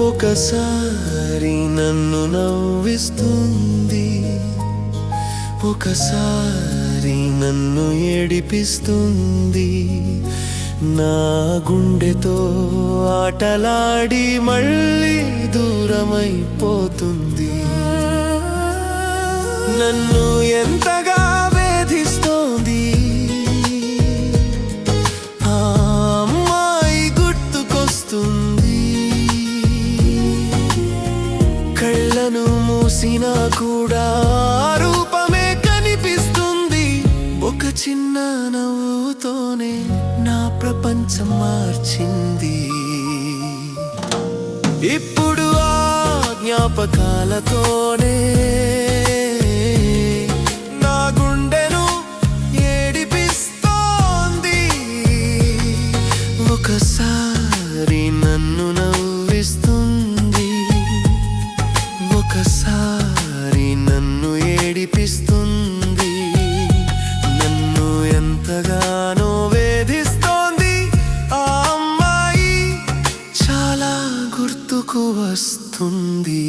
ఒకసారి నన్ను నవ్విస్తుంది, ఒకసారి నన్ను ఏడిపిస్తుంది. నా గుండెతో ఆటలాడి మళ్ళీ దూరమైపోతుంది. నన్ను ఎంతగా వేధిస్తోంది ఆ అమ్మాయి గుర్తుకొస్తుంది. కళ్ళను మూసినా కూడా రూపమే కనిపిస్తుంది. ఒక చిన్న నవ్వుతోనే నా ప్రపంచం మార్చింది. ఇప్పుడు ఆ జ్ఞాపకాలతోనే నా గుండెను ఏడిపిస్తోంది. ఒకసారి నన్ను నవ్విస్తుంది, ఒకసారి నన్ను ఏడిపిస్తుంది. నన్ను ఎంతగానో వేధిస్తోంది ఆ అమ్మాయి, చాలా గుర్తుకు వస్తుంది.